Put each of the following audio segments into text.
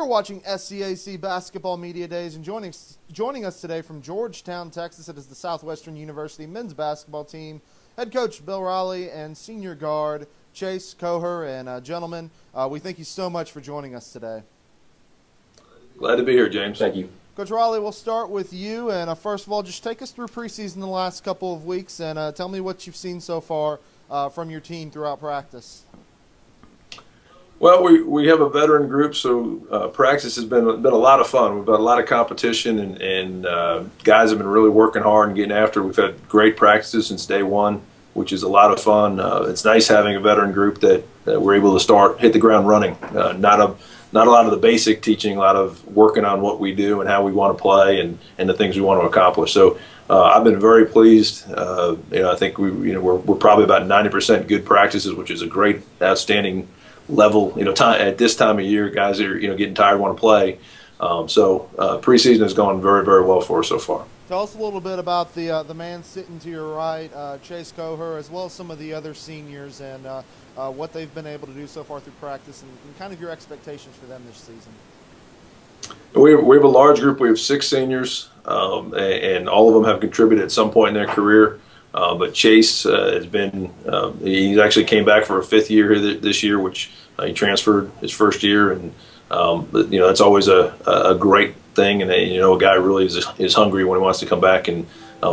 You're watching SCAC Basketball Media Days, and joining us today from Georgetown, Texas, it is the Southwestern University men's basketball team, head coach Bill Raleigh and senior guard Chase Kocher. And gentlemen, we thank you so much for joining us today. Glad to be here, James. Thank you. Coach Raleigh, we'll start with you. And first of all, just take us through preseason the last couple of weeks and tell me what you've seen so far from your team throughout practice. Well, we have a veteran group, so practice has been a lot of fun. We've got a lot of competition, and guys have been really working hard and getting after it. We've had great practices since day one, which is a lot of fun. It's nice having a veteran group that we're able to hit the ground running. Not a lot of the basic teaching, a lot of working on what we do and how we want to play and the things we want to accomplish. So I've been very pleased. I think we're probably about 90% good practices, which is a great, outstanding level. At this time of year, guys are getting tired, want to play. So preseason has gone very, very well for us so far. Tell us a little bit about the man sitting to your right, Chase Kocher, as well as some of the other seniors, and what they've been able to do so far through practice, and kind of your expectations for them this season. We have a large group. We have 6 seniors, and all of them have contributed at some point in their career. But Chase has been, he actually came back for a 5th year here this year, which he transferred his first year. And, that's always a great thing. And, a guy really is hungry when he wants to come back and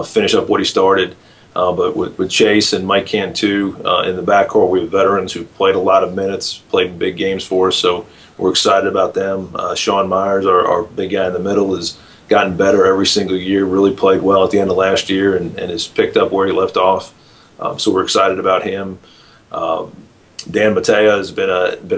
finish up what he started. But with Chase and Mike Cantu in the backcourt, we have veterans who played a lot of minutes, played in big games for us. So we're excited about them. Sean Myers, our big guy in the middle, is gotten better every single year, really played well at the end of last year and has picked up where he left off. So we're excited about him. Dan Matea has been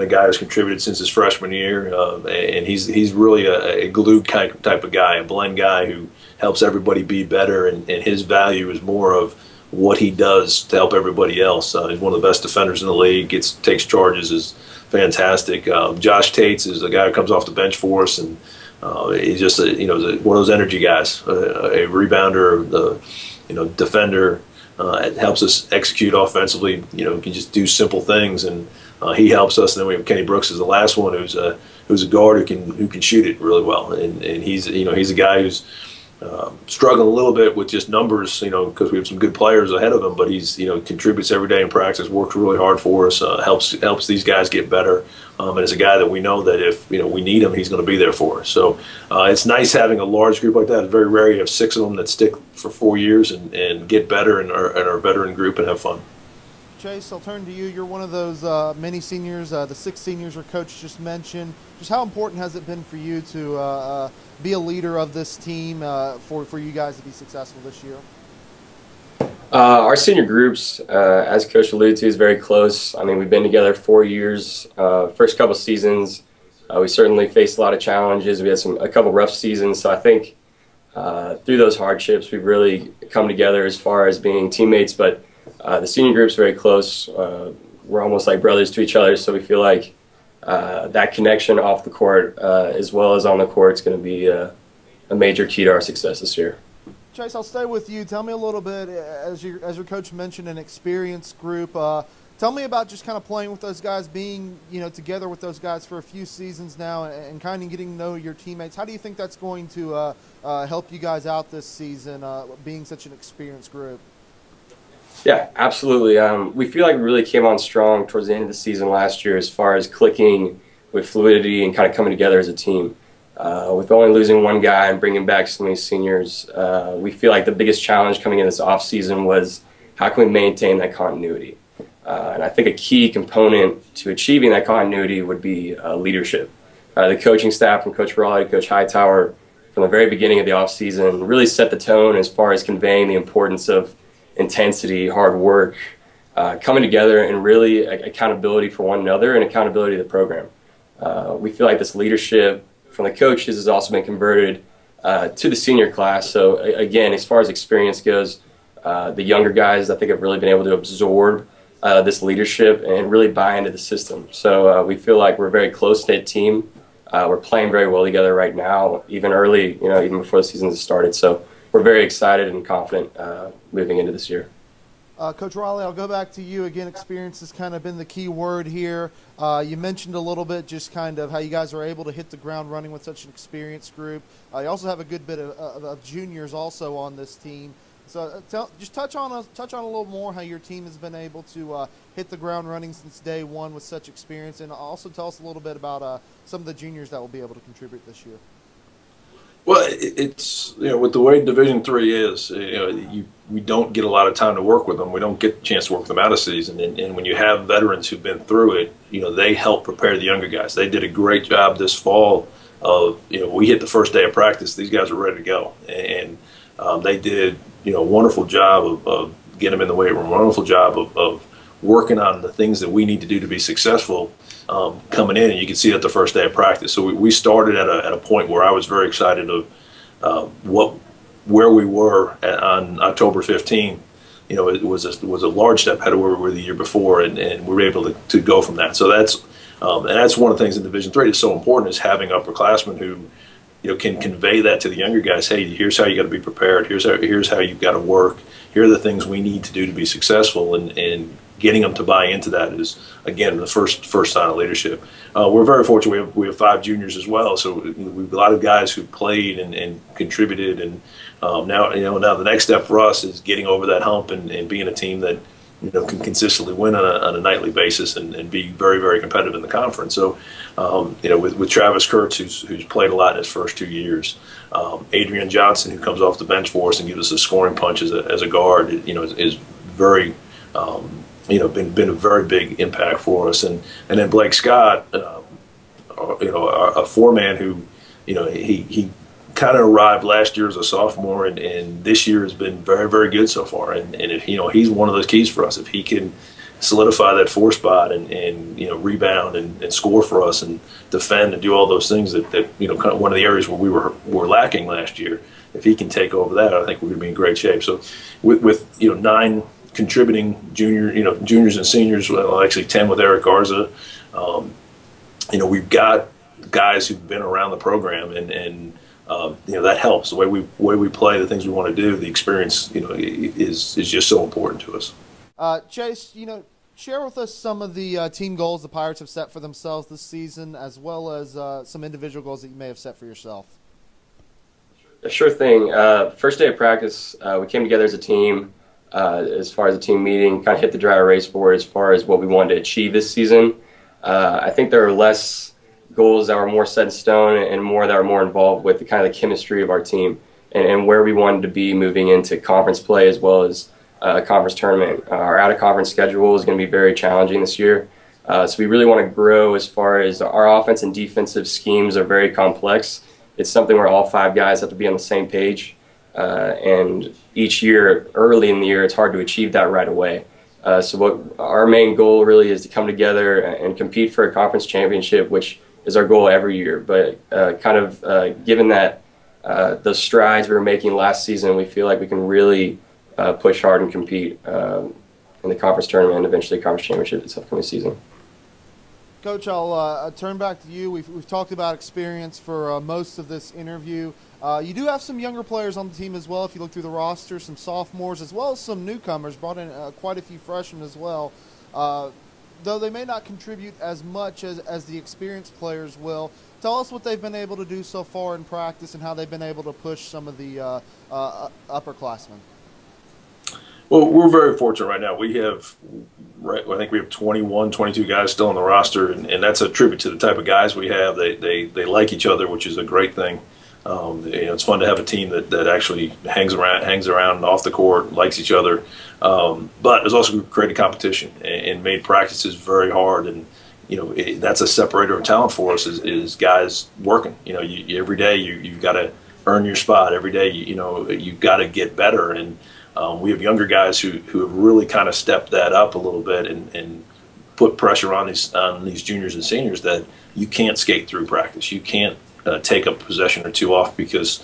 a guy who's contributed since his freshman year, and he's really a glue type of guy, a blend guy who helps everybody be better, and his value is more of what he does to help everybody else. He's one of the best defenders in the league, takes charges, is fantastic. Josh Tates is the guy who comes off the bench for us, and he's just one of those energy guys, a rebounder, defender. It helps us execute offensively. Can just do simple things, and he helps us. And then we have Kenny Brooks as the last one, who's a guard who can shoot it really well. And he's a guy who's struggling a little bit with just numbers, because we have some good players ahead of him. But he's contributes every day in practice, works really hard for us, helps these guys get better. And is a guy that we know that if we need him, he's going to be there for us. So it's nice having a large group like that. It's very rare you have 6 of them that stick for 4 years and get better in our veteran group and have fun. Chase, I'll turn to you. You're one of those many seniors, the 6 seniors our coach just mentioned. Just how important has it been for you to be a leader of this team for you guys to be successful this year? Our senior groups, as Coach alluded to, is very close. I mean, we've been together 4 years. First couple seasons, we certainly faced a lot of challenges. We had a couple rough seasons. So I think through those hardships, we've really come together as far as being teammates. But the senior group's very close. We're almost like brothers to each other. So we feel like that connection off the court as well as on the court is going to be a major key to our success this year. Chase, I'll stay with you. Tell me a little bit, as your coach mentioned, an experienced group. Tell me about just kind of playing with those guys, being together with those guys for a few seasons now, and kind of getting to know your teammates. How do you think that's going to help you guys out this season, being such an experienced group? Yeah, absolutely. We feel like we really came on strong towards the end of the season last year as far as clicking with fluidity and kind of coming together as a team. With only losing one guy and bringing back so many seniors, we feel like the biggest challenge coming in this offseason was how can we maintain that continuity? And I think a key component to achieving that continuity would be leadership. The coaching staff from Coach Raleigh to Coach Hightower from the very beginning of the offseason really set the tone as far as conveying the importance of intensity, hard work, coming together, and really accountability for one another and accountability to the program. We feel like this leadership from the coaches has also been converted to the senior class. So again, as far as experience goes, the younger guys I think have really been able to absorb this leadership and really buy into the system. So we feel like we're a very close-knit team. We're playing very well together right now, even early, even before the season has started. So we're very excited and confident moving into this year. Coach Raleigh, I'll go back to you again. Experience has kind of been the key word here. You mentioned a little bit just kind of how you guys are able to hit the ground running with such an experienced group. You also have a good bit of juniors also on this team. So just touch on a little more how your team has been able to hit the ground running since day one with such experience, and also tell us a little bit about some of the juniors that will be able to contribute this year. Well, it's with the way Division III is, we don't get a lot of time to work with them. We don't get a chance to work with them out of season, and when you have veterans who've been through it, they help prepare the younger guys. They did a great job this fall of we hit the first day of practice, these guys are ready to go, and they did a wonderful job of getting them in the weight room, wonderful job of working on the things that we need to do to be successful. Coming in, and you can see it the first day of practice. So we started at a point where I was very excited of where we were on October 15. It was a large step ahead of where we were the year before, and we were able to go from that. So that's one of the things in Division III that's so important, is having upperclassmen who can convey that to the younger guys. Hey, here's how you got to be prepared. Here's how you've got to work. Here are the things we need to do to be successful, and getting them to buy into that is, again, the first sign of leadership. We're very fortunate. We have 5 juniors as well, so we've a lot of guys who played and contributed. And now the next step for us is getting over that hump and being a team that can consistently win on a nightly basis and be very, very competitive in the conference. So with Travis Kurtz, who's played a lot in his first 2 years, Adrian Johnson, who comes off the bench for us and gives us a scoring punch as a guard, is very been a very big impact for us, and then Blake Scott, a 4-man who, he kind of arrived last year as a sophomore, and this year has been very, very good so far. And if he's one of those keys for us. If he can solidify that 4 spot and rebound and score for us and defend and do all those things that kind of one of the areas where we were lacking last year. If he can take over that, I think we're going to be in great shape. So with 9 contributing juniors and seniors, well, actually 10 with Eric Garza. We've got guys who've been around the program, and that helps. The way we play, the things we want to do, the experience, is just so important to us. Chase, share with us some of the team goals the Pirates have set for themselves this season, as well as some individual goals that you may have set for yourself. Sure thing. First day of practice, we came together as a team. As far as the team meeting, kind of hit the dry erase board as far as what we wanted to achieve this season. I think there are less goals that were more set in stone and more that are more involved with the kind of the chemistry of our team and where we wanted to be moving into conference play as well as a conference tournament. Our out-of-conference schedule is going to be very challenging this year. So we really want to grow as far as our offense and defensive schemes are very complex. It's something where all 5 guys have to be on the same page. And each year, early in the year, it's hard to achieve that right away. So what our main goal really is to come together and compete for a conference championship, which is our goal every year. But given that the strides we were making last season, we feel like we can really push hard and compete in the conference tournament and eventually conference championship this upcoming season. Coach, I'll turn back to you. We've talked about experience for most of this interview. You do have some younger players on the team as well. If you look through the roster, some sophomores as well as some newcomers, brought in quite a few freshmen as well. Though they may not contribute as much as the experienced players will, tell us what they've been able to do so far in practice and how they've been able to push some of the upperclassmen. Well, we're very fortunate right now. I think we have 21, 22 guys still on the roster, and that's a tribute to the type of guys we have. They like each other, which is a great thing. It's fun to have a team that actually hangs around off the court, likes each other. But it's also created competition and made practices very hard. And that's a separator of talent for us is guys working. Every day you've got to earn your spot. Every day you've got to get better. And we have younger guys who have really kind of stepped that up a little bit and put pressure on these juniors and seniors that you can't skate through practice. You can't take a possession or 2 off because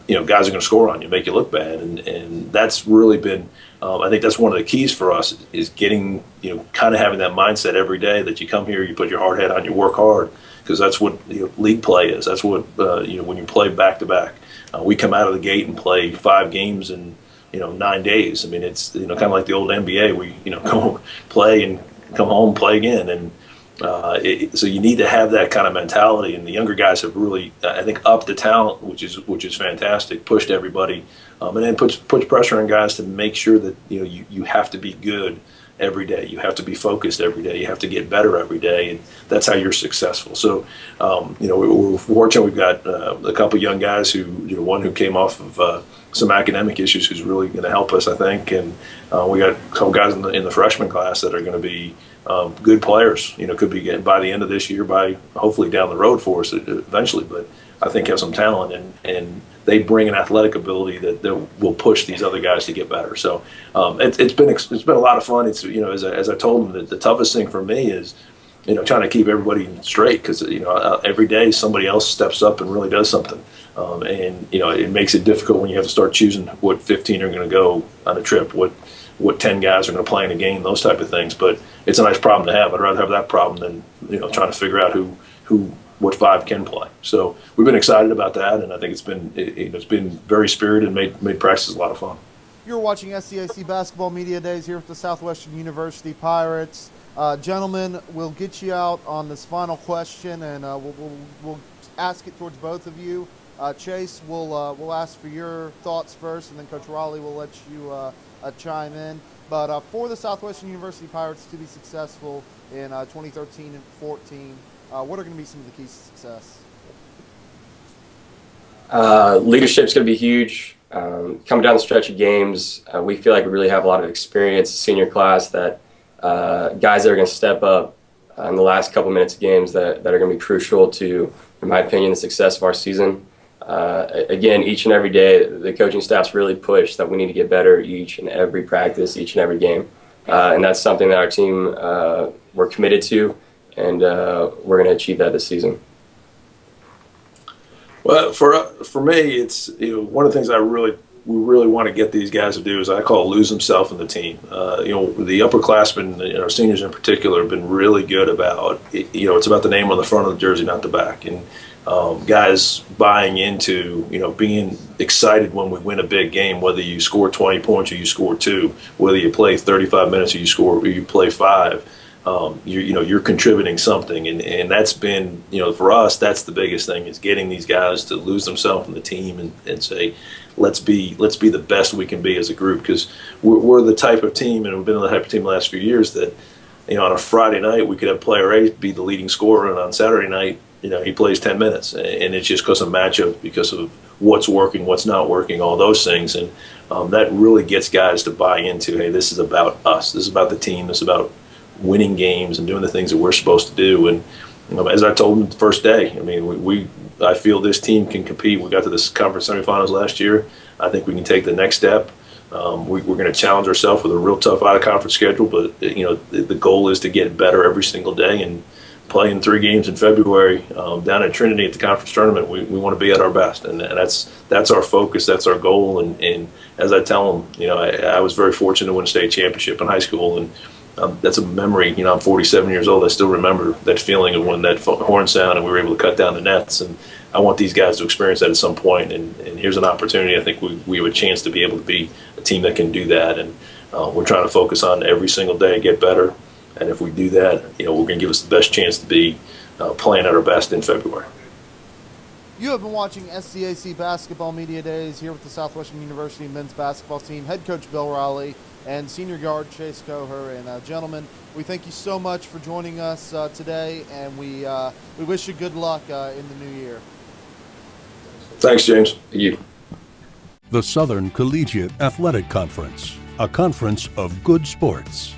guys are going to score on you, make you look bad, and that's really been I think that's one of the keys for us is getting kind of having that mindset every day that you come here, you put your hard hat on, you work hard, because that's what league play is. That's what when you play back to back. We come out of the gate and play 5 games in 9 days. I mean, it's kind of like the old NBA. We go play and come home, play again, and so you need to have that kind of mentality. And the younger guys have really, I think, upped the talent, which is fantastic. Pushed everybody, and then puts pressure on guys to make sure that you have to be good every day. You have to be focused every day. You have to get better every day, and that's how you're successful. So, we're fortunate. We've got a couple young guys who, one who came off of some academic issues, who's really going to help us, I think, and we got a couple guys in the freshman class that are going to be good players. Could be getting by the end of this year, by hopefully down the road for us eventually. But I think have some talent, and they bring an athletic ability that will push these other guys to get better. So it's been a lot of fun. It's as I told them, the toughest thing for me is trying to keep everybody straight, because every day somebody else steps up and really does something, and it makes it difficult when you have to start choosing what 15 are going to go on a trip, what 10 guys are going to play in a game, those type of things. But it's a nice problem to have. I'd rather have that problem than trying to figure out what 5 can play. So we've been excited about that, and I think it's been very spirited and made practice a lot of fun. You're watching SCAC Basketball Media Days here with the Southwestern University Pirates. Gentlemen, we'll get you out on this final question, and we'll ask it towards both of you. Chase, we'll ask for your thoughts first, and then Coach Raleigh will let you chime in. But for the Southwestern University Pirates to be successful in 2013 and 14, what are going to be some of the keys to success? Leadership's going to be huge. Coming down the stretch of games, we feel like we really have a lot of experience, senior class, that guys that are going to step up in the last couple minutes of games that are going to be crucial to, in my opinion, the success of our season. Again, each and every day, the coaching staff's really pushed that we need to get better each and every practice, each and every game. And that's something that our team, we're committed to, and we're going to achieve that this season. Well, for me, it's one of the things we really want to get these guys to do is I call lose themselves in the team. The upperclassmen, our seniors in particular, have been really good about it's about the name on the front of the jersey, not the back, and guys buying into being excited when we win a big game, whether you score 20 points or you score 2, whether you play 35 minutes or you play 5. You're contributing something, and that's been for us, that's the biggest thing, is getting these guys to lose themselves in the team and say, let's be the best we can be as a group, because we're the type of team, and we've been the type of team the last few years that on a Friday night we could have player A be the leading scorer, and on Saturday night he plays 10 minutes, and it's just because of matchup, because of what's working, what's not working, all those things, and that really gets guys to buy into, hey, this is about us, this is about the team, this is about winning games and doing the things that we're supposed to do. And as I told them the first day, I mean, I feel this team can compete. We got to this conference semifinals last year. I think we can take the next step. We're going to challenge ourselves with a real tough out-of-conference schedule, but the goal is to get better every single day, and playing 3 games in February down at Trinity at the conference tournament. We want to be at our best, and that's our focus. That's our goal. And as I tell them, I was very fortunate to win a state championship in high school, and that's a memory. I'm 47 years old. I still remember that feeling of when that horn sounded and we were able to cut down the nets. And I want these guys to experience that at some point. And here's an opportunity. I think we have a chance to be able to be a team that can do that. And we're trying to focus on every single day, get better. And if we do that, we're going to give us the best chance to be playing at our best in February. You have been watching SCAC Basketball Media Days here with the Southwestern University men's basketball team, head coach Bill Raleigh and senior guard Chase Kocher. And gentlemen, we thank you so much for joining us today, and we wish you good luck in the new year. Thanks, James. Thank you. The Southern Collegiate Athletic Conference, a conference of good sports.